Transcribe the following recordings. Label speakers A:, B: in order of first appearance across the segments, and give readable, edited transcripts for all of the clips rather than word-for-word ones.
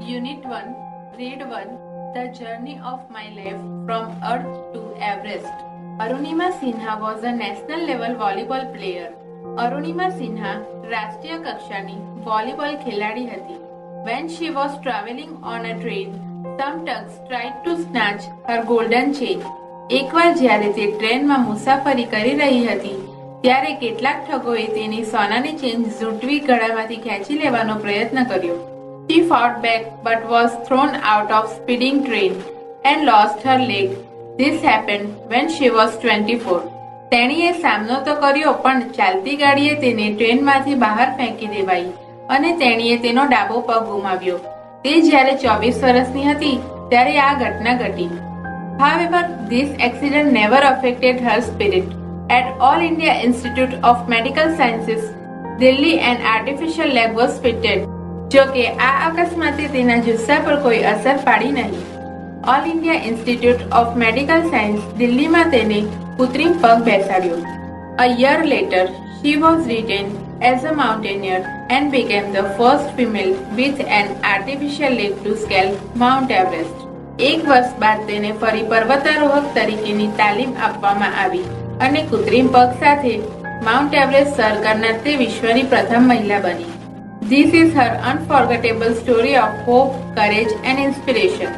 A: Unit 1, Grade 1, The Journey of My Life from Earth to Everest. Arunima Sinha was a national level volleyball player. Arunima Sinha રાષ્ટ્રીય કક્ષાની volleyball ખેલાડી હતી. When she was traveling on a train, some thugs tried to snatch her golden chain. એકવાર જ્યારે તે ટ્રેનમાં મુસાફરી કરી રહી હતી ત્યારે કેટલાક ઠગોએ તેની સોનાની ચેન ઝૂંટવી ગળામાંથી ખેંચી લેવાનો પ્રયત્ન કર્યો. She fought back but was thrown out of speeding train and lost her leg. This happened when she was 24. તેણીએ સામનો તો કર્યો પણ ચાલતી ગાડીએ તેને ટ્રેનમાંથી બહાર ફેંકી દેવાઈ અને તેણીએ તેનો ડાબો પગ ગુમાવ્યો. તે જ્યારે 24 વર્ષની હતી ત્યારે આ ઘટના ઘટી. However, this accident never affected her spirit. At All India Institute of Medical Sciences, Delhi, an artificial leg was fitted. જો કે આ અકસ્માતે તેના જુસ્સા પર કોઈ અસર પાડી નહીં. All India institute of medical science દિલ્હીમાં તેને કૃત્રિમ પગ બેસાડ્યો. A year later, she was retained as a mountaineer and became the first female with an artificial leg to scale Mount Everest. એક વર્ષ બાદ તેને ફરી પર્વતારોહક તરીકેની તાલીમ આપવામાં આવી અને કૃત્રિમ પગ સાથે માઉન્ટ એવરેસ્ટ સર કરનાર તે વિશ્વની પ્રથમ મહિલા બની. This is her unforgettable story of hope, courage and inspiration.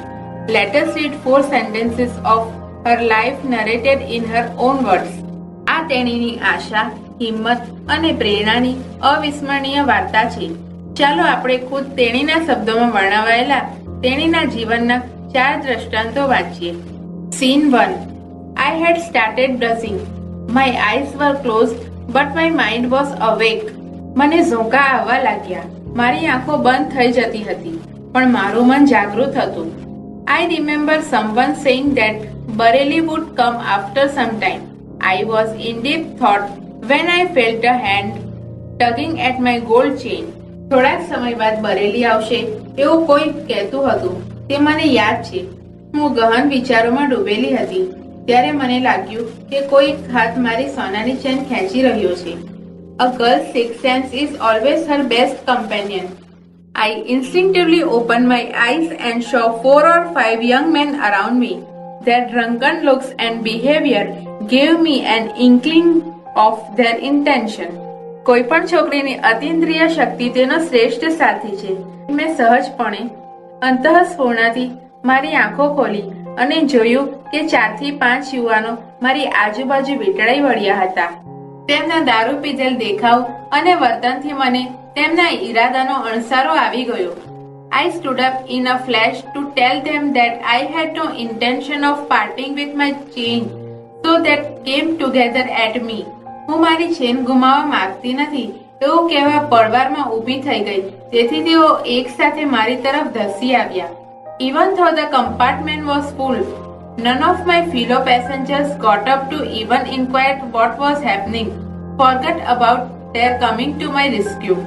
A: Let us read 4 sentences of her life narrated in her own words. આ તેણીની આશા, હિંમત અને પ્રેરણાની અવિસ્મરણીય વાર્તા છે. ચાલો આપણે ખુદ તેણીના શબ્દોમાં વર્ણવાયેલા તેણીના જીવનના 4 દ્રષ્ટાંતો વાંચીએ. Scene 1. I had started dozing. My eyes were closed but my mind was awake. મને ઝોંકા આવવા લાગ્યા. મારી આંખો બંધ થઈ જતી હતી પણ મારું મન જાગૃત હતું. I remember someone saying that Bareilly would come after some time. I was in deep thought when I felt a hand tugging at my gold chain. થોડા સમય બાદ બરેલી આવશે એવું કોઈ કહેતું હતું. તે મને યાદ છે. હું ગહન વિચારોમાં ડૂબેલી હતી ત્યારે મને લાગ્યું કે કોઈ હાથ મારી સોનાની ચેન ખેંચી રહ્યો છે. A girl's sixth sense is always her best companion. I instinctively opened my eyes and saw 4 or 5 young men around me. Their drunken looks and behavior gave me an inkling of their intention. કોઈ પણ છોકરીની અતિન્દ્રિય શક્તિ તેનો શ્રેષ્ઠ સાથી છે. મેં સહજપણે અંતઃસ્ફૂર્ણાથી મારી આંખો ખોલી અને જોયું કે 4 થી 5 યુવાનો મારી આજુબાજુ વીંટળાઈ વળ્યા હતા. તેમના દારૂ પીધેલ દેખાવ અને વર્તનથી મને તેમના ઈરાદાનો અણસારો આવી ગયો. I stood up in a flash to tell them that I had no intention of parting with my chain, so that came together at me. હું મારી ચેન ગુમાવવા માંગતી નથી એવું કહેવા પળવારમાં ઊભી થઈ ગઈ તેથી તેઓ એક સાથે મારી તરફ ધસી આવ્યા. Even though the compartment was full, none of my fellow passengers got up to even inquire what was happening, forgot about their coming to my rescue.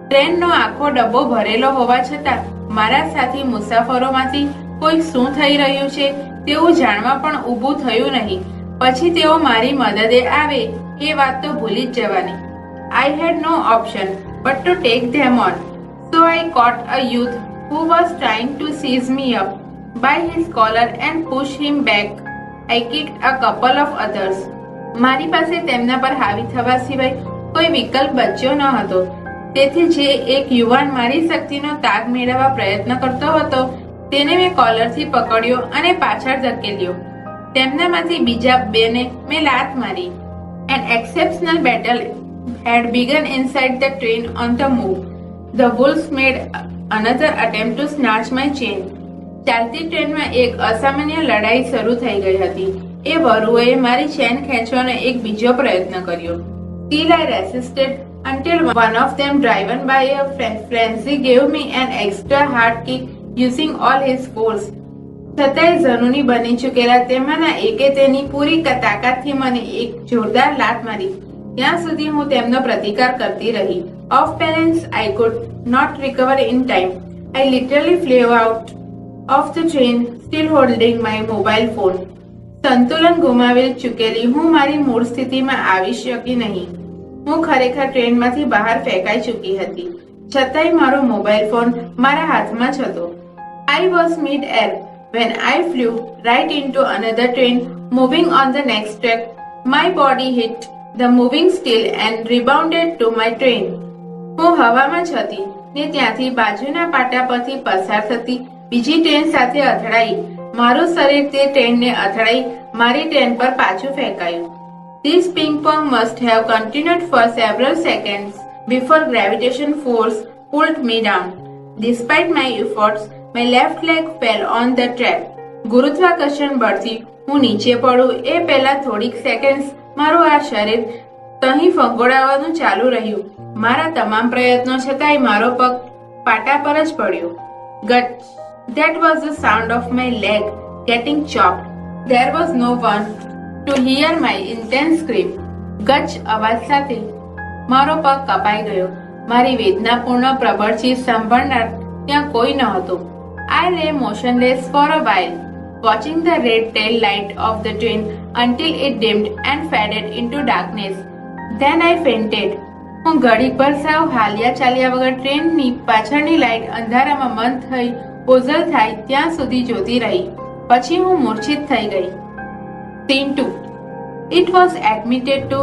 A: ટ્રેનનો આખો ડબ્બો ભરેલો હોવા છતાં મારા સાથી મુસાફરોમાંથી કોઈ શું થઈ રહ્યું છે તેવું જાણવા પણ ઊભું થયું નહીં. પછી તેઓ મારી મદદે આવે એ વાત તો ભૂલી જ જવાની. I had no option but to take them on. So I caught a youth who was trying to seize me up by his collar and push him back. I kicked a couple of others. મારી પાસે તેમના પર હાવી થવા સિવાય કોઈ વિકલ્પ બચ્યો ન હતો. તેથી જે એક યુવાન મારી શક્તિનો તાગ મેળવવા પ્રયત્ન કરતો હતો તેને મેં કોલરથી પકડ્યો અને પાછળ ધકેલ્યો. તેમનામાંથી બીજા બેને મેં લાત મારી. An exceptional battle had begun inside the train on the move. The wolves made another attempt to snatch my chain. ચાલતી ટ્રેનમાં એક અસામાન્ય લડાઈ શરૂ થઈ ગઈ હતી. એ વરુઓએ મારી ચેન ખેંચવાનો એક બીજો પ્રયત્ન કર્યો. Still I resisted until one of them, driven by a frenzy, gave me an extra hard kick using all his force. છતાંય ઝનૂની બની ચૂકેલા તેમાંના એકે તેની પૂરી તાકાતથી મને એક જોરદાર લાત મારી. ત્યાં સુધી હું તેમનો પ્રતિકાર કરતી રહી. Off balance, I could not recover in time. I literally flew out of the train, still holding my mobile phone. સંતુલન ગુમાવી ચૂકેલી હું મારી મૂળ સ્થિતિમાં આવી શકી નહીં. હું ખરેખર ટ્રેનમાંથી બહાર ફેંકાઈ ચૂકી હતી છતાંય મારો મોબાઈલ ફોન મારા હાથમાં જ હતો. I was mid-air when I flew right into another train moving on the next track. My body hit the moving steel and rebounded to my train. હું હવામાં જ હતી ને ત્યાંથી બાજુના પાટા પરથી પસાર થતી બીજી ટ્રેન સાથે અથડાઈ. મારું શરીર તે ટ્રેનને અથડાઈ મારી ટ્રેન પર પાછું ફેંકાયું. This ping pong must have continued for several seconds before gravitation force pulled me down. Despite my efforts, my left leg fell on the track. ગુરુત્વાકર્ષણ બળથી હું નીચે પડું એ પહેલા થોડીક સેકન્ડ્સ મારું આ શરીર તહીં ફંગોળાવાનું ચાલુ રહ્યું. મારા તમામ પ્રયત્નો છતાંય મારો પગ પાટા પર જ પડ્યો. Gut. That was the sound of my leg getting chopped. There was no one to hear my intense scream. ગચ અવાજ સાથે મારો પગ કપાઈ ગયો. મારી વેદનાપૂર્ણ પ્રબળ ચીસ સાંભળનાર ત્યાં કોઈ ન હતું. I lay motionless for a while, watching the red tail light of the train until it dimmed and faded into darkness. Then I fainted. હું ઘડીક પર સાવ હાલ્યા ચાલ્યા વગર ટ્રેનની પાછળની લાઇટ અંધારામાં બંધ થઈ ઓઝલ થાય ત્યાં સુધી જોતી રહી. પછી હું મૂર્છિત થઈ ગઈ. Scene 2. It was admitted to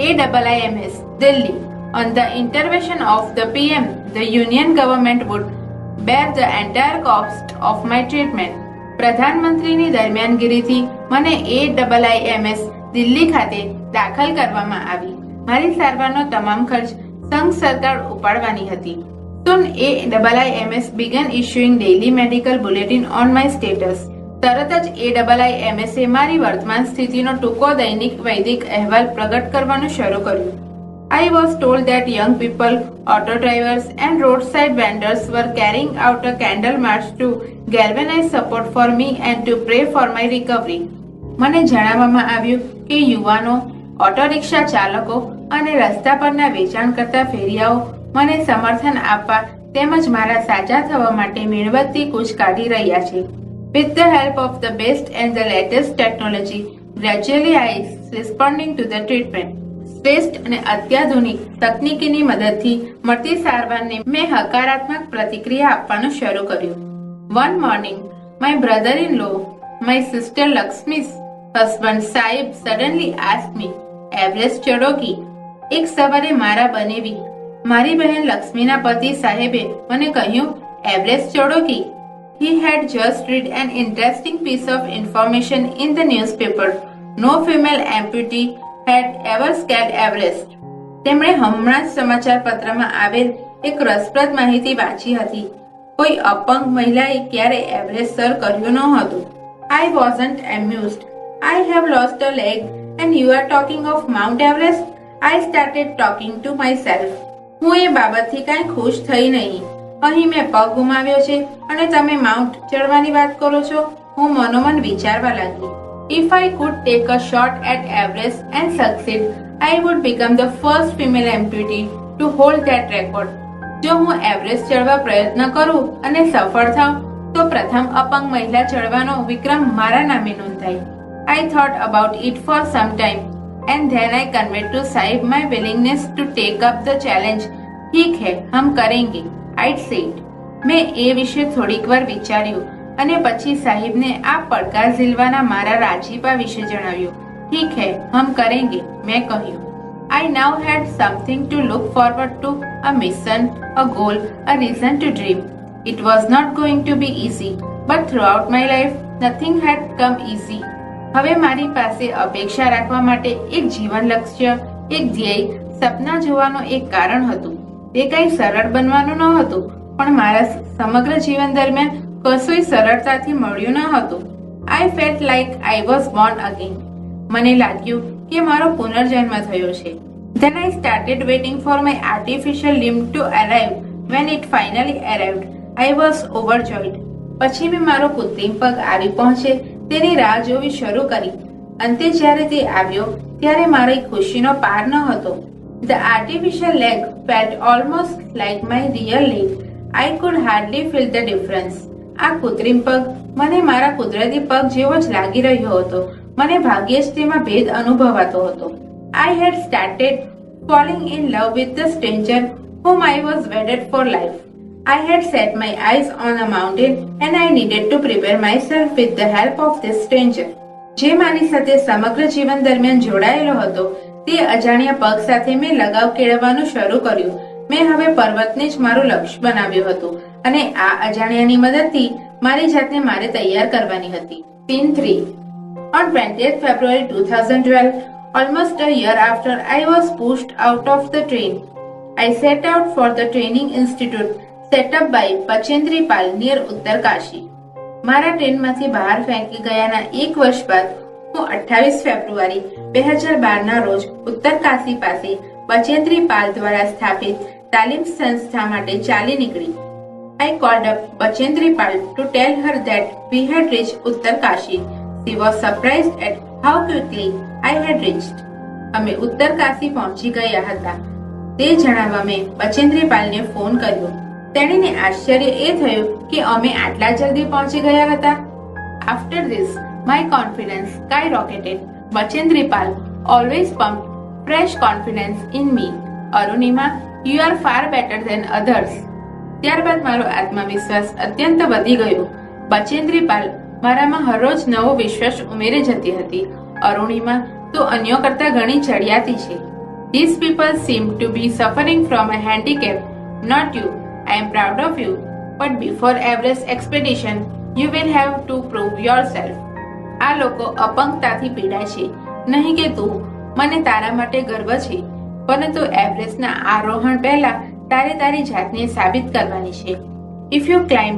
A: AIIMS, Delhi. On the intervention of the PM, the Union government would bear the entire cost of my treatment. પ્રધાનમંત્રીની દરમિયાનગીરીથી મને AIIMS દિલ્હી ખાતે દાખલ કરવામાં આવી. મારી સારવારનો તમામ ખર્ચ સંઘ સરકાર ઉપાડવાની હતી. Soon AIIMS began issuing daily medical bulletin on my status. તરત જ AIIMS એ મારી વર્તમાન સ્થિતિનો ટૂંકો દૈનિક વૈદિક અહેવાલ પ્રગટ કરવાનું શરૂ કર્યું. I was told that young people, auto drivers and roadside vendors were carrying out a candle march to galvanize support for me and to pray for my recovery. મને જણાવવામાં આવ્યું કે યુવાનો, ઓટો રિક્ષા ચાલકો અને રસ્તા પરના વેચાણ કરતા ફેરિયાઓ મને સમર્થન આપવા તેમજ મારા સાજા થવા માટે મીણબત્તી કૂચ કાઢી રહ્યા છે. With the help of the best and the latest technology, gradually I is responding to the treatment. શ્રેષ્ઠ અને અત્યાધુનિક તકનીકીની મદદથી મળતી સારવારને મેં હકારાત્મક પ્રતિક્રિયા આપવાનું શરૂ કર્યું. One morning, my brother-in-law, my sister Lakshmi's husband Saib suddenly asked me, "Everest ચડોગી?" એક સવારે મારા બનેવી મારી બહેન લક્ષ્મીના પતિ સાહેબે મને કહ્યું, "Everest ચડોગી?" He had just read an interesting piece of information in the newspaper. No female amputee had ever scaled Everest. તેમણે હમણાં જ સમાચાર પત્રમાં આવેલ એક રસપ્રદ માહિતી વાંચી હતી. કોઈ અપંગ મહિલાએ ક્યારે એવરેસ્ટ સર કર્યું ન હતું. I wasn't amused. I have lost a leg and you are talking of Mount Everest? I started talking to myself. હું એ બાબતથી કાંઈ ખુશ થઈ નહીં. અહીં મેં પગ ગુમાવ્યો છે અને તમે માઉન્ટ ચડવાની વાત કરો છો. હું મનોમન વિચારવા લાગી. If I could take a shot at Everest and succeed, I would become the first female amputee to hold that record. જો હું એવરેસ્ટ ચડવા પ્રયત્ન કરું અને સફળ થાઉં તો પ્રથમ અપંગ મહિલા ચડવાનો વિક્રમ મારા નામે નોંધાય. I thought about it for some time and then I conveyed to Saib my willingness to take up the challenge. ठीक है, हम करेंगे, I'd said. मैं એ વિશે થોડીક વાર વિચાર્યું અને પછી સાહિબને આ પડકાર ઝીલવાના મારા રાજીપા વિશે જણાવ્યું. ठीक है, हम करेंगे, मैं કહ્યું. I now had something to look forward to, a mission, a goal, a reason to dream. It was not going to be easy, but throughout my life, nothing had come easy. હવે મારી પાસે અપેક્ષા રાખવા માટે એક જીવન લક્ષ્ય, એક ધ્યેય, સપના જોવાનો એક કારણ હતું. તે કંઈ સરળ બનવાનું ન હતું, પણ મારા સમગ્ર જીવન દરમિયાન કશુંય સરળતાથી મળ્યું ન હતું. I felt like I was born again. મને લાગ્યું કે મારો પુનર્જન્મ થયો છે. Then I started waiting for my artificial limb to arrive. When it finally arrived, I was overjoyed. પછી મેં મારો કૃત્રિમ પગ આવી પહોંચે તેની રાહ જોવી શરૂ કરી. અંતે જ્યારે તે આવ્યો ત્યારે મારી ખુશીનો પાર ન હતો. The artificial leg felt almost like my real leg. I could hardly feel the difference. આ કૃત્રિમ પગ મને મારા કુદરતી પગ જેવો જ લાગી રહ્યો હતો. મને ભાગ્યે જ તેમાં ભેદ અનુભવાતો હતો. I had started falling in love with the stranger whom I was wedded for life. I had set my eyes on a mountain and I needed to prepare myself with the help of this stranger. જે મારી સાથે સમગ્ર જીવન દરમિયાન જોડાયેલો હતો તે અજાણ્યા પગ સાથે મેં લગાવ કેળવવાનું શરૂ કર્યું. મેં હવે પર્વતને જ મારું લક્ષ્ય બનાવ્યું હતું અને આ અજાણ્યાની મદદથી મારી જાતને મારે તૈયાર કરવાની હતી. Scene 3. On 20th February 2012, almost a year after I was pushed out of the train, I set out for the training institute set up by Bachendri Pal near Uttarkashi. મારા ટ્રેનમાંથી બહાર ફેંકી ગયાના એક વર્ષ બાદ હું 28 ફેબ્રુઆરી 2012ના રોજ ઉત્તરકાશી પાસે બચેન્દ્રી પાલ દ્વારા સ્થાપિત તાલીમ સંસ્થા માટે ચાલી નીકળી. I called up Bachendri Pal to tell her that we had reached Uttarkashi. She was surprised at how quickly I had reached. અમે ઉત્તરકાશી પહોંચી ગયા હતા તે જણાવવા મેં બચેન્દ્રી પાલને ફોન કર્યો. તેણીને આશ્ચર્ય એ થયું કે અમે આટલા જલ્દી પહોંચી ગયા હતા. After this, my confidence skyrocketed. Bachendri Pal always pumped fresh confidence in me. Arunima, you are far better than others. ત્યારબાદ મારો આત્મવિશ્વાસ અત્યંત વધી ગયો. બચેન્દ્રી પાલ મારામાં હરરોજ નવો વિશ્વાસ ઉમેરી જતી હતી. અરુણિમા, તું અન્યો કરતા ઘણી ચડિયાતી છે. These people seem to be suffering from a handicap, not you. I am proud of you, but before Everest expedition, you will have to prove yourself. આ લોકો અપંગતાથી પીડાય છે, નહીં કે તું. મને તારા માટે ગર્વ છે, પરંતુ એવરેસ્ટના આરોહણ પહેલા તારે તારી જાતને સાબિત કરવાની છે. If you climb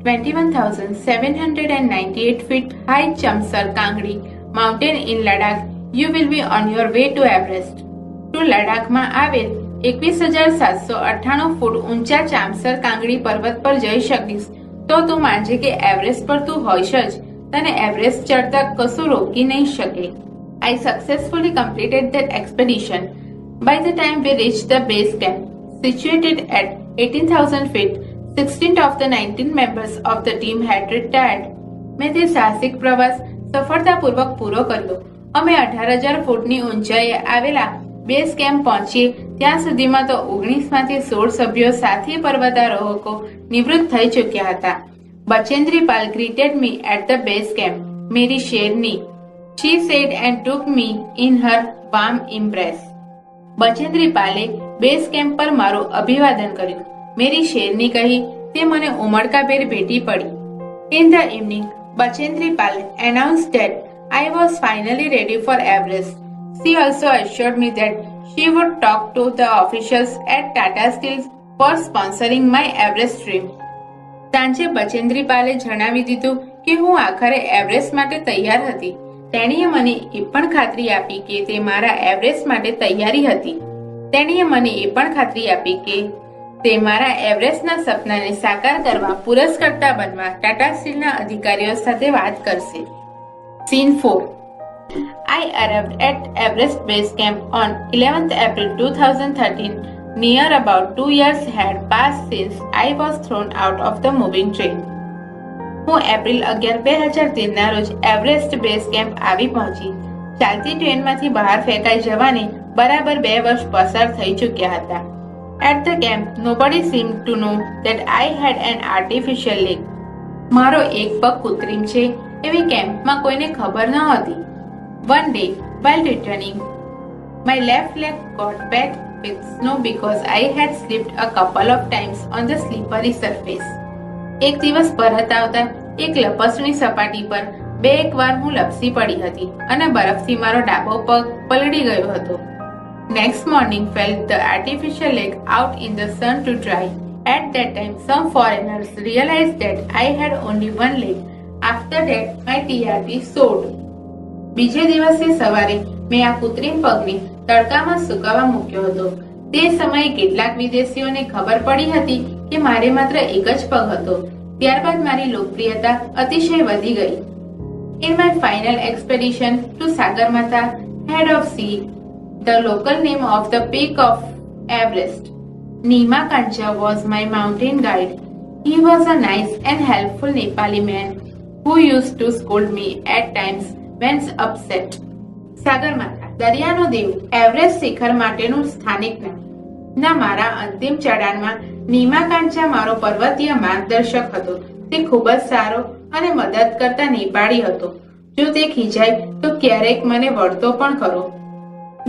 A: 21,798 feet high Chamsar Kangri mountain in Ladakh, you will be on your way to Everest. તું લડાખમાં આવેલ 21,798 ફૂટ ઊંચા ચામસર કાંગડી પર્વત પર જઈ શકીશ તો તું માનજે કે એવરેસ્ટ પર તું હોઈશ જ. તને એવરેસ્ટ ચડતા કશું રોકી નહીં શકે. I successfully completed that expedition. By the time we reached the base camp, situated at 18,000 feet, 16 of the 19 members of the team had retired. મેં તે સાહસિક પ્રવાસ સફળતાપૂર્વક પૂરો કર્યો. અમે 18,000 ફૂટની ઊંચાઈએ આવેલા બેઝ કેમ્પ પહોંચીએ ત્યાં સુધીમાં તો 19 માંથી 16 સભ્યો સાથી પર્વતારોહકો નિવૃત્ત થઈ ચૂક્યા હતા. Bachendri Pal greeted me at the base camp. મેરી શેરની, she said and took me in her warm embrace. Bachendri પાલે બેઝ કેમ્પ પર મારું અભિવાદન કર્યું. મેરી શેરની કહી તે મને ઉમળકાભેર ભેટી પડી. In the evening, Bachendri Pal announced that I was finally ready for Everest. She also assured me that she would talk to the officials at Tata Steel for sponsoring my Everest dream. સાંજે બચેન્દ્રી પાલે જણાવી દીધું કે હું આખરે Everest માટે તૈયાર હતી. તેણીએ મને એ પણ ખાતરી આપી કે તે મારા એવરેસ્ટ માટે તૈયારી હતી. તેણીએ મને એ પણ ખાતરી આપી કે તે મારા એવરેસ્ટના સપનાને સાકાર કરવા પુરસ્કર્તા બનવા ટાટા સ્ટીલના અધિકારીઓ સાથે વાત કરશે. Scene 4. I arrived at Everest Base Camp on 11th April 2013. Near about 2 years had passed since I was thrown out of the moving train. હું એપ્રિલ 11, 2013ના રોજ એવરેસ્ટ બેઝ કેમ્પ આવી પહોંચી. ચાલતી ટ્રેનમાંથી બહાર ફેંકાઈ જવાને બરાબર 2 વર્ષ પસાર થઈ ચૂક્યા હતા. At the camp, nobody seemed to know that I had an artificial leg. મારો એક પગ કૃત્રિમ છે એવી કેમ્પમાં કોઈને ખબર ન હતી. One day, while returning, my left leg got wet with snow because I had slipped a couple of times on the slippery surface. એક દિવસ પરત આવતા એક લપસણી સપાટી પર 2 વાર હું લપસી પડી હતી અને બરફથી મારો ડાબો પગ પલળી ગયો હતો. Next morning, felt the artificial leg out in the sun to dry. At that time, some foreigners realized that I had only one leg. After that, my TRP soared. બીજે દિવસે સવારે મેં આ કૃત્રિમ પગને તડકામાં સુકાવા મૂક્યો હતો. તે સમયે કેટલાક વિદેશીઓને ખબર પડી હતી કે મારે માત્ર એક જ પગ હતો. ત્યારબાદ મારી લોકપ્રિયતા અતિશય વધી ગઈ. In my final expedition to Sagarmatha, head of sea, the local name of the peak of Everest, Nima Kancha was my mountain guide. He was a nice and helpful Nepali man who used to scold me at times when upset. Sagarmatha, દરિયાનો દેવ, Everest શિખર માટેનું સ્થાનિક નામ. ના મારા અંતિમ ચડાણમાં નીમા કાંચા મારો પર્વતીય માર્ગદર્શક હતો. તે ખૂબ જ સારો અને મદદ કરતા નેપાળી હતો. જો તે ખીજાય તો ક્યારેક મને વળતો પણ ખરો.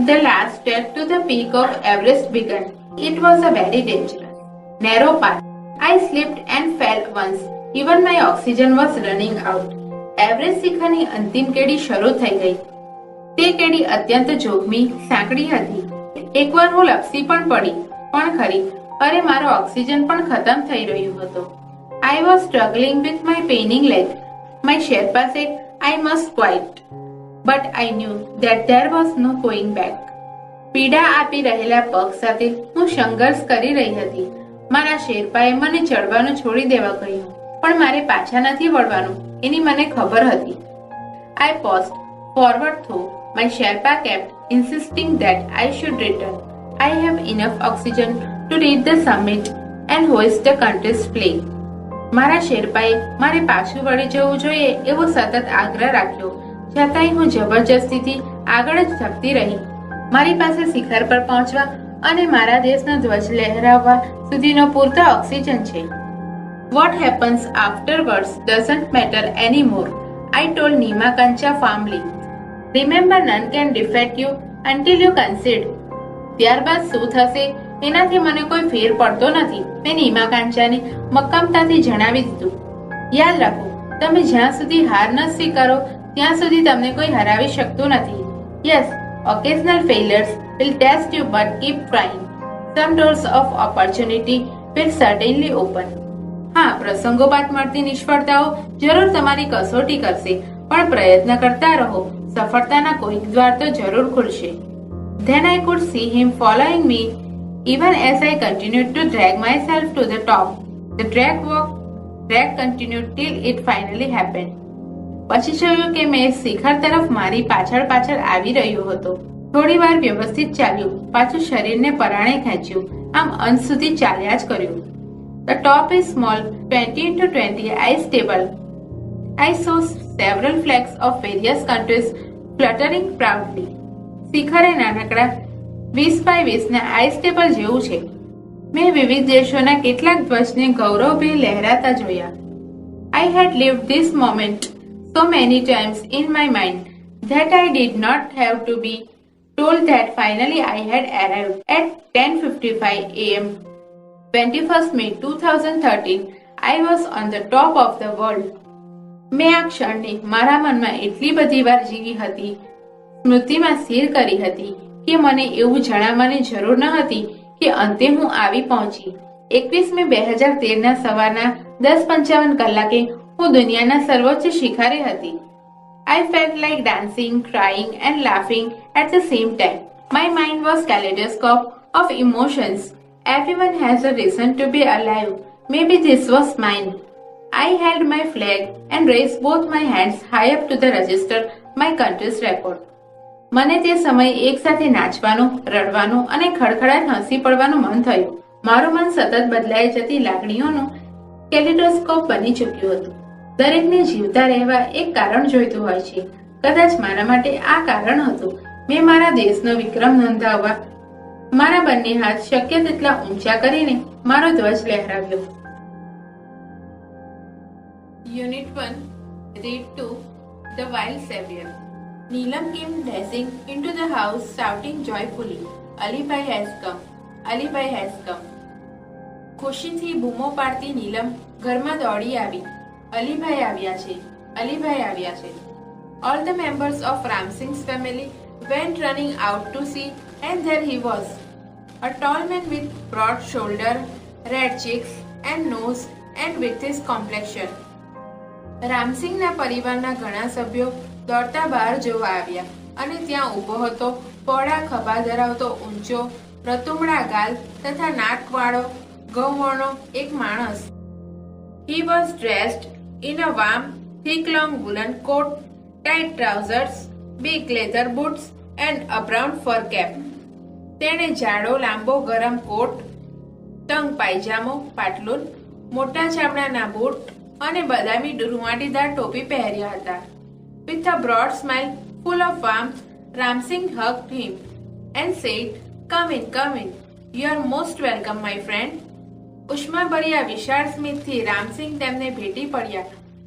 A: The last trek to the peak of Everest began. It was a very dangerous, narrow path. I slipped and fell once. Even my oxygen was running out. Everest શિખરની અંતિમ કેડી શરૂ થઈ ગઈ. તે કેડી અત્યંત જોખમી સાંકડી હતી. એકવાર હું લપસી પણ પડી પણ ખરી. અરે મારો ઓક્સિજન પણ ખતમ થઈ રહ્યો હતો. I was struggling with my paining leg. My Sherpa said I must quit. But I knew that there was no going back. પીડા આપી રહેલા પગ સાથે હું સંઘર્ષ કરી રહી હતી. મારા શેરપાએ મને ચડવાનું છોડી દેવા કહ્યું, પણ મારે પાછા નથી વળવાનું એની મને ખબર હતી. I paused forward though my Sherpa kept insisting that I should return. I have enough oxygen to reach the summit and hoist the country's flag. મારા શેરપાએ મારે પાછું વળી જવું જોઈએ એવો સતત આગ્રહ રાખ્યો. છતાંય હું જબરજસ્તીથી આગળ જ ધપતી રહી. મારી પાસે શિખર પર પહોંચવા અને મારા દેશનો ધ્વજ લહેરાવવા સુધીનો પૂરતો ઓક્સિજન છે. What happens afterwards doesn't matter anymore, I told Nima Kancha firmly. Remember, none can defeat you until you concede. ત્યારબાદ શું થશે એનાથી મને કોઈ ફેર પડતો નથી, મેં નીમા કાંચાને મક્કમતાથી જણાવી દીધું. યાદ રાખો, તમે જ્યાં સુધી હાર ન સ્વીકારો ત્યાં સુધી તમને કોઈ હરાવી શકતું નથી. Yes, occasional failures will test you, but keep trying. Some doors of opportunity will certainly open. હા, પ્રસંગોપાત મળતી નિષ્ફળતાઓ જરૂર તમારી કસોટી કરશે, પણ પ્રયત્ન કરતા રહો, સફળતાના કોઈક દ્વાર તો જરૂર ખુલશે. Then I could see him following me even as I continued to drag myself to the top. The drag continued till it finally happened. પછી જોયું કે મેં શિખર તરફ મારી પાછળ આવી રહ્યો હતો. થોડી વાર વ્યવસ્થિત ચાલ્યું, પાછું શરીરને પરાણે ખેંચ્યું, આમ અંત સુધી ચાલ્યા જ કર્યું. The top is small, 20x20 ice table. I saw several flags of various countries fluttering proudly. શિખર એ નાનકડા 20x20ના આઈસ ટેબલ જેવું છે. મેં વિવિધ દેશોના કેટલાક ધ્વજને ગૌરવભેર લહેરાતા જોયા. I had lived this moment so many times in my mind that I did not have to be told that finally I had arrived at 10:55 a.m. 21st May 2013. I was on the top of the world. મેં આ ક્ષણને મારા મનમાં એટલી બધી વાર જીવી હતી, સ્મૃતિમાં સ્થિર કરી હતી કે મને એવું જણાવવાની જરૂર ન હતી કે અંતે હું આવી પહોંચી. 21 મે 2013ના સવારના 10:55 કલાકે હું દુનિયાના સર્વોચ્ચ શિખરે હતી. I felt like dancing, crying and laughing at the same time. My mind was kaleidoscope of emotions. Everyone has a reason to be alive. Maybe this was mine. I held my flag and raised both my hands high up to the register my country's record. મને તે સમયે એકસાથે નાચવાનું, રડવાનું અને ખડખડાટ હસી પડવાનું મન થયું. મારું મન સતત બદલાઈ જતી લાગણીઓનું કેલિડોસ્કોપ બની ચૂક્યું હતું. દરેકને જીવતા રહેવા એક કારણ જોઈતું હોય છે. કદાચ મારા માટે આ કારણ હતું. મેં મારા દેશનો વિક્રમ નોંધાવવા મારા બંને હાથ શક્ય તેટલા ઊંચા કરીને મારો ધ્વજ લહેરાવ્યો. Unit 1, Read 2, The Wild Savior. Neelam came dashing into the house shouting joyfully, Alibhai has come, Alibhai has come. ખુશીથી બૂમો પાડતી નીલમ ઘરમાં દોડી આવી. અલીભાઈ આવ્યા છે, અલીભાઈ આવ્યા છે. All the members of Ram Singh's family went running out to see, and there he was, a tall man with broad shoulder, red cheeks and nose, and with his complexion. રામસિંહના પરિવારના ઘણા સભ્યો દોડતા બહાર જોવા આવ્યા અને ત્યાં ઊભો હતો પહોળા ખભા ધરાવતો ઊંચો રતુમડા ગાલ તથા નાકવાળો ગૌવર્ણો એક માણસ. He was dressed in a warm, thick long woolen coat, tight trousers, big leather boots and a brown fur cap. તેણે જાડો લાંબો ગરમ કોટ, તંગ પાયજામો પાટલુન, મોટા ચામડાના બૂટ અને બદામી રૂંવાટીદાર ટોપી પહેર્યા હતા. With a broad smile full of warmth, Ram Singh hugged him and said, "Come in, come in." You are most welcome, my friend. ઉષ્માભર્યા વિશાળ સ્મિતથી રામસિંહ તેમને ભેટી પડ્યા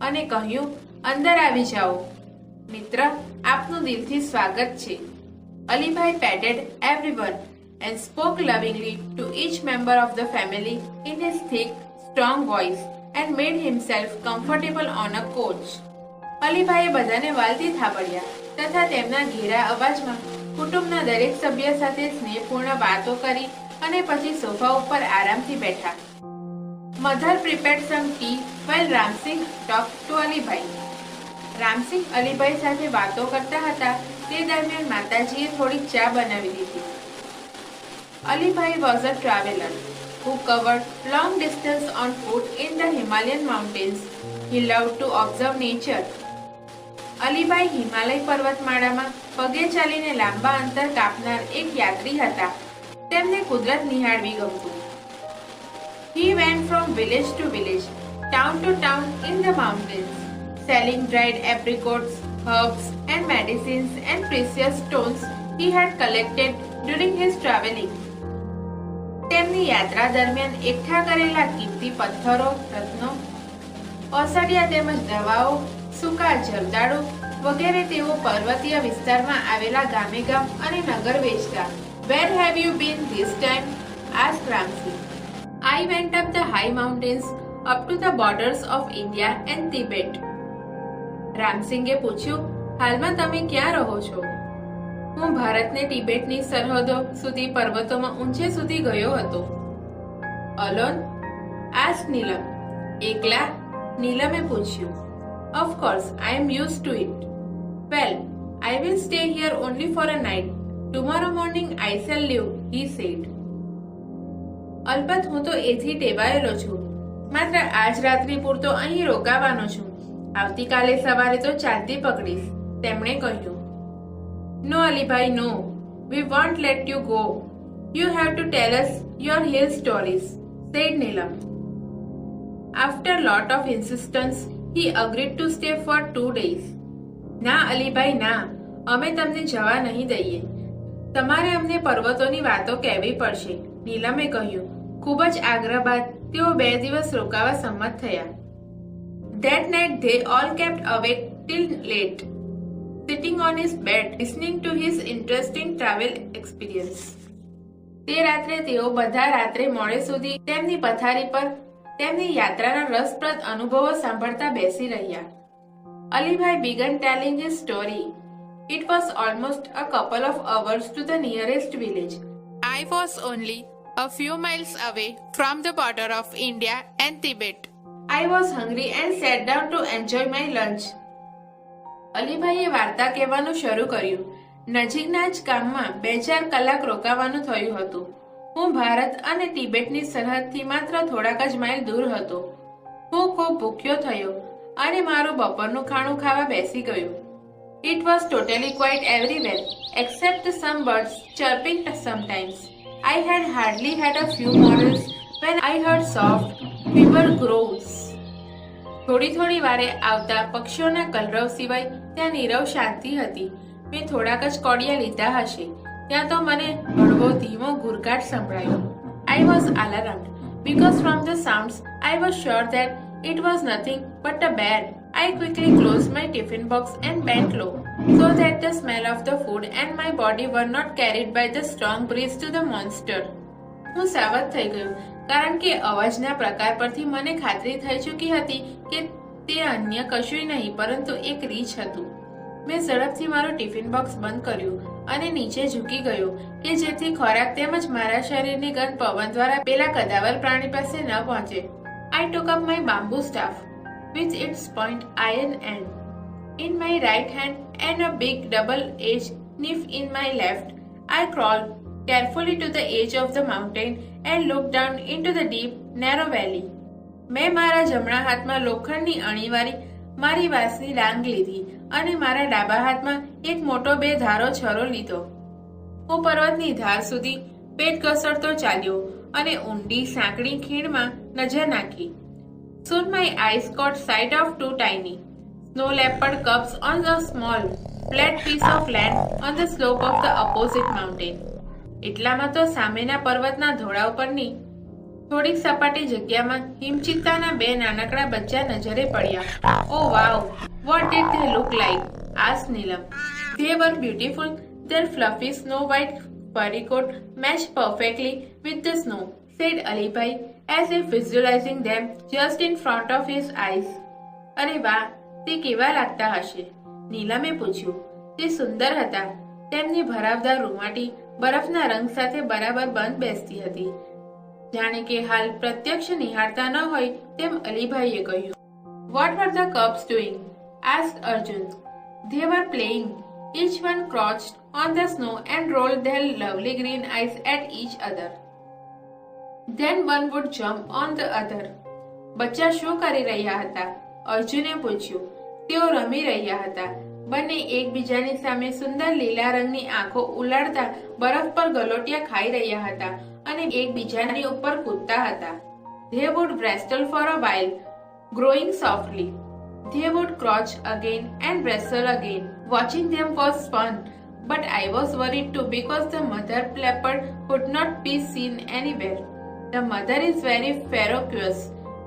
A: અને કહ્યું, અંદર આવી જાઓ. મિત્ર, આપનું દિલથી સ્વાગત છે. Alibhai પેટેડ everyone and spoke lovingly to each member of the family in his thick, strong voice and made himself comfortable on a couch. અલીભાઈએ બધાને વાલથી થાબડ્યા તથા તેમના ઘેરા અવાજમાં કુટુંબના દરેક સભ્ય સાથે સ્નેહપૂર્ણ વાતો કરી અને પછી સોફા ઉપર આરામથી બેઠા. Mother prepared some tea while Ramsingh talked to Alibhai. Ramsingh Alibhai સાથે વાતો કરતા હતા તે દરમિયાન માતાજીએ થોડી ચા બનાવી દીધી. Alibhai was a traveler who covered long distance on foot in the Himalayan mountains. He loved to observe nature. Alibhai Himalaya પર્વતમાળામાં પગે ચાલીને લાંબા અંતર કાપનાર એક યાત્રી હતા. તેમને કુદરત નિહાળવી ગમતું. He went from village to village, town to town in the mountains, selling dried apricots, herbs and medicines and precious stones he had collected during his traveling. તેમની યાત્રા દરમિયાન એકઠા કરેલા કિંમતી પથ્થરો, રત્નો, ઔષધિયા તેમજ દવાઓ, સૂકા જરદાળુ વગેરે તેઓ પર્વતીય વિસ્તારમાં આવેલા ગામે ગામ અને નગર વેચતા. Where have you been this time? asked Ramsingh. I went up the high mountains up to the borders of India and Tibet. રામસિંગે પૂછ્યું, હાલમાં તમે ક્યાં રહો છો? હું ભારતને તિબેટની સરહદો સુધી પર્વતોમાં ઊંચે સુધી ગયો હતો. Alone? asked Neelam. એકલા? નીલમે પૂછ્યું. Of course, I am used to it. Well, I will stay here only for a night. Tomorrow morning I shall leave, he said. અલબત્ત હું તો એથી ટેવાયેલો છું. માત્ર આજ રાત્રિ પૂરતો અહીં રોકાવાનો છું. આવતીકાલે સવારે તો ચાલતી પકડીશ, તેમણે કહ્યું. No, Alibhai, no. We won't let you go. You have to tell us your hill stories, said Neelam. After lot of insistence, he agreed to stay for 2 days. ના અલીભાઈ, ના, અમે તમને જવા નહીં દઈએ. તમારે અમને પર્વતોની વાતો કહેવી પડશે, નીલમે કહ્યું. ખૂબ જ આગ્રહ બાદ તેઓ 2 દિવસ રોકાવા સંમત થયા. That night they all kept awake till late, sitting on his bed, listening to his interesting travel experience. તે રાત્રે તેઓ બધા રાત્રે મોડે સુધી તેમની પથારી પર તેમની યાત્રાના રસપ્રદ અનુભવો સાંભળતા બેસી રહ્યા. Alibhai began telling his story. It was almost a couple of hours to the nearest village. I was only a few miles away from the border of India and Tibet. I was hungry and sat down to enjoy my lunch. અલીભાઈએ વાર્તા કહેવાનું શરૂ કર્યું. નજીકના જ ગામમાં 2-4 કલાક રોકાવાનું થયું હતું. હું ભારત અને તિબેટની સરહદથી માત્ર થોડાક જ માઇલ દૂર હતો. હું ખૂબ ભૂખ્યો થયો અને મારું બપોરનું ખાણું ખાવા બેસી ગયું. It was totally quiet everywhere except some birds chirping sometimes. I had hardly had a few morels when I heard soft, feeble growls. થોડી વારે આવતા પક્ષીઓના કલરવ સિવાય ત્યાં નીરવ શાંતિ હતી. મેં થોડાક જ કોડિયા લીધા હશે. ત્યાં તો મને હળવો ધીમો ઘુરઘાટ સંભળાયો. I was alarmed because from the sounds I was sure that it was nothing but a bear. I quickly closed my tiffin box and bent low so that the smell of the food and my body were not carried by the strong breeze to the monster. હું સાવધ થઈ ગયો કારણ કે અવાજના પ્રકાર પરથી મને ખાતરી થઈ ચૂકી હતી કે તે અન્ય કશું નહીં પરંતુ એક રીંછ હતું. મેં ઝડપથી મારું ટિફિન બોક્સ બંધ કર્યું અને નીચે ઝૂકી ગયો કે જેથી ખોરાક તેમજ મારા શરીરની ગંધ પવન દ્વારા પેલા કદાવર પ્રાણી પાસે ન પહોંચે. I took up my bamboo staff with its point iron end in my right hand and a big double-edged knife in my left. I crawled carefully to the edge of the mountain and looked down into the deep, narrow valley. મેં મારા જમણા હાથમાં લોખંડની અણીવાળી મારી વાંસની ડાંગ લીધી અને મારા ડાબા હાથમાં એક મોટો 2 ધારો છરો લીધો. હું પર્વતની ધાર સુધી પેટ ઘસડતો ચાલ્યો અને ઊંડી સાંકડી ખીણમાં નજર નાખી. Soon my eyes caught sight of 2 tiny, snow-leopard cubs on a small, flat piece of land on the slope of the opposite mountain. એટલામાં તો સામેના પર્વતના ધોળા ઉપરની થોડીક સપાટી જગ્યામાં હિમચિત્તાના બે નાનકડા બચ્ચા નજરે પડ્યા. Oh wow, what did they look like? Asked Neelam. They were beautiful. Their fluffy snow white furry coat matched perfectly with the snow, said Alibhai, as if visualizing them just in front of his eyes. અરે વાહ, તે કેવા લાગતા હશે? નીલમે પૂછ્યું. તે સુંદર હતા. તેમની ભરાવદાર રૂંવાટી બરફના રંગ સાથે બરાબર બંધ બેસતી હતી. જાણે કે હાલ પ્રત્યક્ષ નિહાળતા ન હોય તેમ અલીભાઈએ કહ્યું. What were the cubs doing? asked Arjun. They were playing. Each one crouched on the snow and rolled their lovely green eyes at each other. Then one would jump on the other. બચ્ચા શું કરી રહ્યા હતા? અર્જુને પૂછ્યું. તેઓ રમી રહ્યા હતા. બંને એકબીજાની સામે સુંદર લીલા રંગની આંખો ઉલાળતા બરફ પર ગલોટિયા ખાઈ રહ્યા હતા અને એકબીજાની ઉપર કૂદતા હતા. They would wrestle for a while, growing softly. They would crouch again and wrestle again. Watching them was fun, but I was worried too because the mother leopard could not be seen anywhere. The mother is very ferocious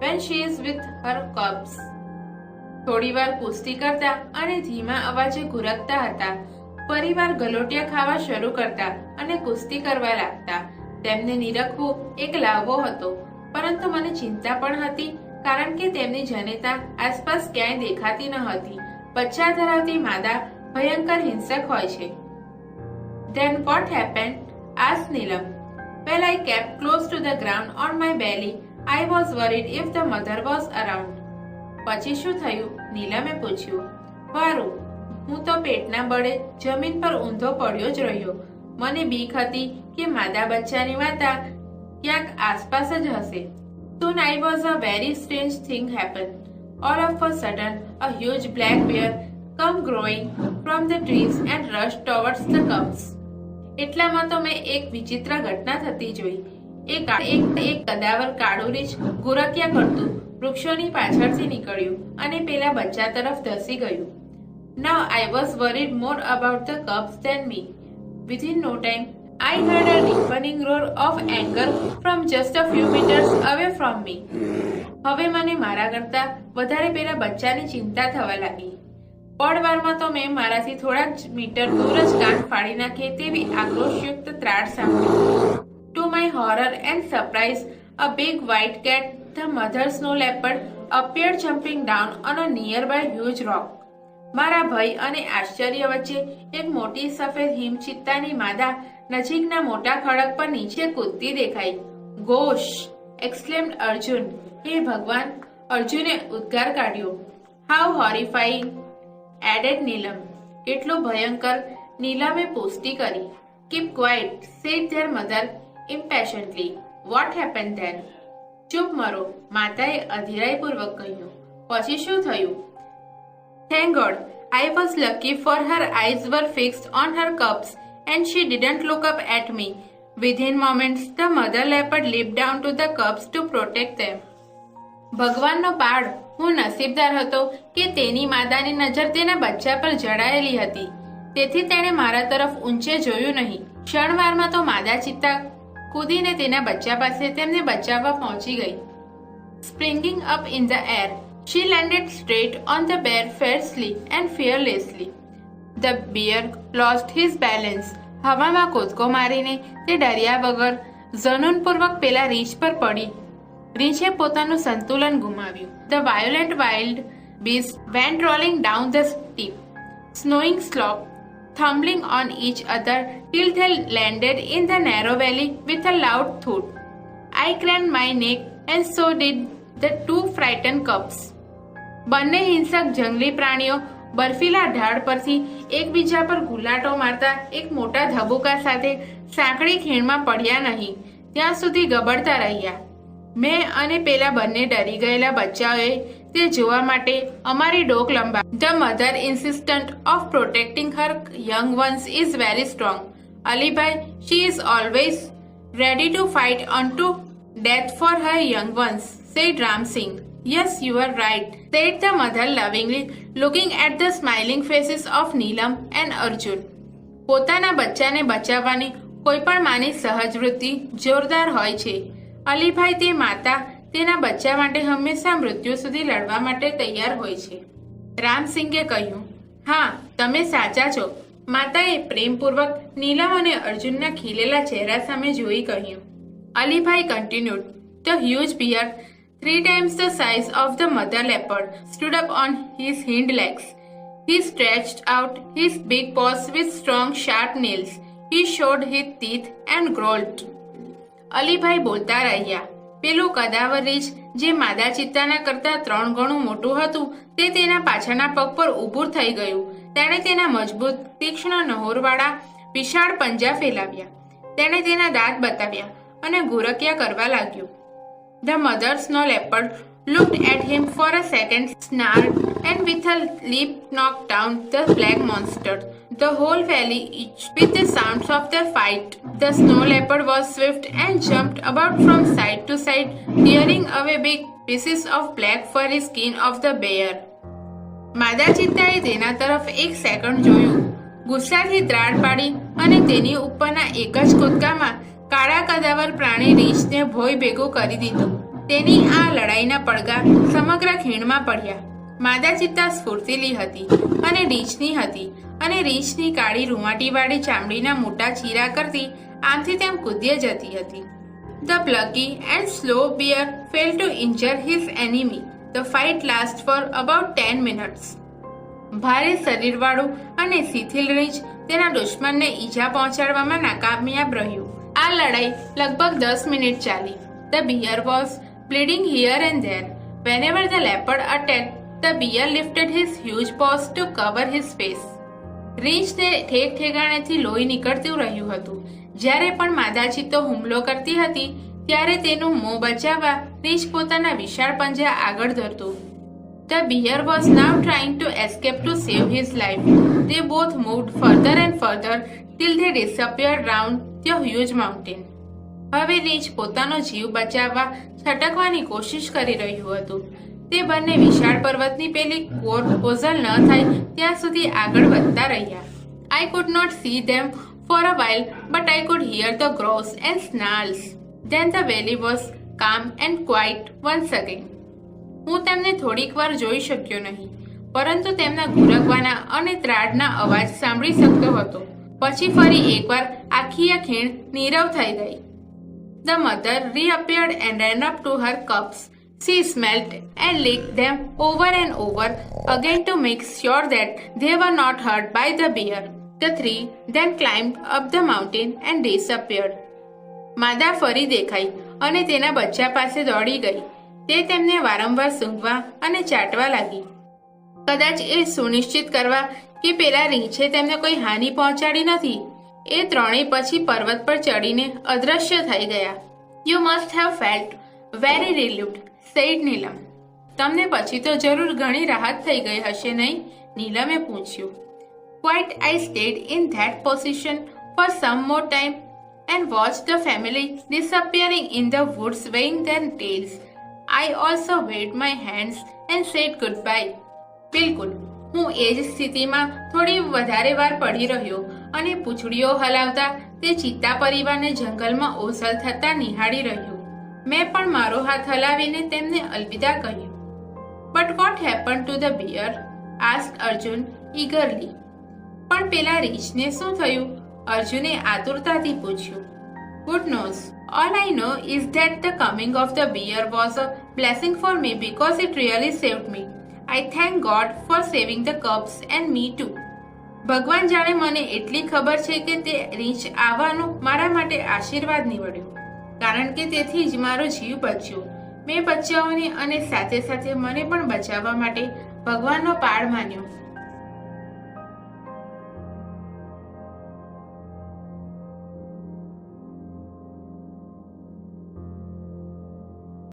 A: when she is with her cubs. થોડીવાર કુસ્તી કરતા અને ધીમા અવાજે ઘુરકતા હતા. પરિવાર ગલોટિયા ખાવા શરૂ કરતા અને કુસ્તી કરવા લાગતા. તેમને નિરખવું એક લાવો હતો, પરંતુ મને ચિંતા પણ હતી કારણ કે તેમની જનેતા આસપાસ ક્યાંય દેખાતી ન હતી. બચ્ચા ધરાવતી માદા ભયંકર હિંસક હોય છે. Then what happened? asked Neelam. Well, I kept close to the ground on my belly. I was worried if the mother was around. પછી શું થયું? નીલમે પૂછ્યું. વારું, હું તો પેટના બળે જમીન પર ઊંધો પડ્યો જ રહ્યો. મને બીક હતી કે માદા બચ્ચાની માતા ક્યાંક આસપાસ જ હશે. Soon I was a very strange thing happened. All of a sudden, a huge black bear come growing from the trees and rushed towards the cubs. એટલામાં તો મેં એક વિચિત્ર ઘટના થતી જોઈ. એક કદાવર કાળું રીંછ ગુરક્યા કરતું વૃક્ષોની પાછળથી નીકળ્યું અને પેલા બચ્ચા તરફ ધસી ગયું. Now I was worried more about the cubs than me. Within no time, I heard a deafening roar of anger from just a few meters away from me. હવે મને મારા કરતા વધારે પેલા બચ્ચાની ચિંતા થવા લાગી. પળવારમાં તો મેં મારાથી થોડાક મીટર દૂર જ કાન ફાડી નાખે તેવી આક્રોશયુક્ત ત્રાડ સાંભળી. To my horror and surprise, a big white cat, the mother snow leopard, appeared jumping down on a nearby huge rock. મારા ભય અને આશ્ચર્ય વચ્ચે એક મોટી સફેદ હિમચિત્તાની માદા નજીકના મોટા ખડક પર નીચે કૂદતી દેખાઈ. ગોશ! exclaimed Arjun. હે ભગવાન! અર્જુને ઉદ્ગાર કાઢ્યો. How horrifying! added Neelam. કેટલું ભયંકર! નીલમે પુષ્ટિ કરી. Keep quiet, said their mother impatiently. What happened then? ચૂપ મરો, માતાએ અધીરાઈપૂર્વક કહ્યું. પછી શું થયું? Thank God, I was lucky for her eyes were fixed on her cubs and she didn't look up at me. Within moments, the mother leopard leaped down to the cubs to protect them. ભગવાનનો પાડ! હું નસીબદાર હતો કે તેની માદાની નજર તેના બચ્ચા પર જડાયેલી હતી, તેથી તેણે મારા તરફ ઊંચે જોયું નહીં. ક્ષણવારમાં તો માદા ચિત્તા કૂદીને તેના બચ્ચા પાસે તેમને બચાવવા પહોંચી ગઈ. Springing up in the air, she landed straight on the bear fiercely and fearlessly. The bear lost his balance. હવામાં કૂદકો મારીને તે ડર્યા બગર ઝનૂનપૂર્વક પેલા રીંછ પર પડી. રીંછે પોતાનું સંતુલન ગુમાવ્યું. The violent wild beast went rolling down the steep, snowing slope, tumbling on each other till they landed in the narrow valley with a loud thud. I craned my neck and so did the two frightened cubs. બંને હિંસક જંગલી પ્રાણીઓ બર્ફીલા ઢાળ પરથી એકબીજા પર ગુલાટો મારતા એક મોટા ધબુકા સાથે સાંકડી ખીણમાં પડ્યા નહીં ત્યાં સુધી ગબડતા રહ્યા. મેં અને પેલા બંને ડરી ગયેલા બચ્ચાઓએ તે જોવા માટે અમારી ડોક લંબાવી. The mother insistent of protecting her young ones is very strong. Alibhai, she is always ready to fight unto death for her young ones, said Ram Singh. Yes, you are right, said the mother lovingly, looking at the smiling faces of Neelam and Arjun. પોતાના બચ્ચાને બચાવવાની કોઈ પણ માની સહજ વૃત્તિ જોરદાર હોય છે. અલીભાઈ તે માતા તેના બચ્ચા માટે હંમેશા મૃત્યુ સુધી લડવા માટે તૈયાર હોય છે. રામસિંગે કહ્યું, હા, તમે સાચા છો. માતાએ પ્રેમપૂર્વક નીલમ અને અર્જુનના ખીલેલા ચહેરા સામે જોઈ કહ્યું. Alibhai continued. The huge bear, 3 times the size of the mother leopard, stood up on his hind legs. He stretched out his big paws with strong, sharp nails. He showed his teeth and growled. Alibhai બોલતા રહ્યા. પેલું કદાવર રીછ જે માદા ચિત્તાના કરતાં 3 ગણું મોટું હતું તે તેના પાછળના પગ પર ઊભું થઈ ગયું. તેણે તેના મજબૂત, તીક્ષ્ણ નહોરવાળા વિશાળ પંજા ફેલાવ્યા. તેણે તેના દાંત બતાવ્યા અને ગુરકિયા કરવા લાગ્યો. The mother snow leopard looked at him for a second, snarled, and with a leap knocked down the black monster. The whole valley itched with the sounds of their fight. The snow leopard was swift and jumped about from side to side, tearing away big pieces of black furry skin of the bear. માદા ચિત્તાએ તેના તરફ એક second જોયું, ગુસ્સાથી ત્રાડ પાડી અને તેની ઉપરના એક જ કૂદકામાં કાળા કદાવર પ્રાણી રીંછને ભોંય ભેગું કરી દીધું. તેની આ લડાઈના પડઘા સમગ્ર ખીણમાં પડ્યા. માદા ચિત્તા સ્ફૂર્તિલી હતી અને રીંછની હતી અને રીંછની કાળી રૂંવાટીવાળી ચામડીના મોટા ચીરા કરતી આમથી તેમ કૂદીએ જતી હતી. The plucky and slow bear failed to injure his enemy. The fight lasted for about 10 minutes. ભારે શરીરવાળું અને શિથિલ રીંછ તેના દુશ્મનને ઈજા પહોંચાડવામાં નાકામયાબ રહ્યું. આ લડાઈ લગભગ 10 મિનિટ ચાલી. The bear was bleeding here and there. Whenever the leopard attacked, the bear lifted his huge paws to cover his face. રીંછને ઠેક ઠેકાણેથી લોહી નીકળતું રહ્યું હતું. જ્યારે પણ માદા ચિત્તો હુમલો કરતી હતી ત્યારે તેનું મોં બચાવવા રીંછ પોતાના વિશાળ પંજા આગળ ધરતું. The bear was now trying to escape to save his life. They both moved further and further till they disappeared round the huge mountain. હવે રીંછ પોતાનો જીવ બચાવવા છટકવાની કોશિશ કરી રહ્યું હતું. તે બંને વિશાળ પર્વતની પેલી કોર ઓઝલ ન થાય ત્યાં સુધી આગળ વધતા રહ્યા. I could not see them for a while, but I could hear the growls and snarls. Then the valley was calm and quiet once again. હું તેમને થોડીક વાર જોઈ શક્યો નહીં, પરંતુ તેમના ગુરકવાના અને ત્રાડના અવાજ સાંભળી શકતો હતો. પછી ફરી એકવાર આખી આ ખીણ નીરવ થઈ ગઈ. The mother reappeared and ran up to her cubs. She smelt and licked them over and over again to make sure that they were not hurt by the bear. The 3 then climbed up the mountain and disappeared. માદા ફરી દેખાઈ અને તેના બચ્ચા પાસે દોડી ગઈ. તે તેમને વારંવાર સૂંઘવા અને ચાટવા લાગી. કદાચ એ સુનિશ્ચિત કરવા કે પેલા રીંછે તેમને કોઈ હાનિ પહોંચાડી નથી. એ ત્રણેય પછી પર્વત પર ચડીને અદ્રશ્ય થઈ ગયા. You must have felt very relieved, said નીલમ. તમને પછી તો જરૂર ઘણી રાહત થઈ ગઈ હશે નહીં? નીલમે પૂછ્યું. Quite. I stayed in that position for some more time and watched the family disappearing in the woods waving their tails. I also waved my hands and said goodbye. બિલકુલ, હું એ જ સ્થિતિમાં થોડી વધારે વાર પડી રહ્યો અને પૂંછડીઓ હલાવતા તે ચિત્તા પરિવારને જંગલમાં ઓસલ થતા નિહાળી રહ્યો. મેં પણ મારો હાથ હલાવીને તેમને અલવિદા કહ્યું. But what happened to the bear? asked Arjun eagerly. પણ પેલા રીંછને શું થયું? અર્જુને આતુરતાથી પૂછ્યું. Good knows. All I know is that the coming of the bear was a blessing for me because it really saved me. I thank God for saving the cubs and me too. ભગવાન જાણે, મને એટલી ખબર છે કે તે રીંછ આવવાનું મારા માટે આશીર્વાદ નીવડ્યો, કારણ કે તેથી જ મારો જીવ બચ્યો. મેં બચ્ચાઓને અને સાથે સાથે મને પણ બચાવવા માટે ભગવાનનો પાડ માન્યો.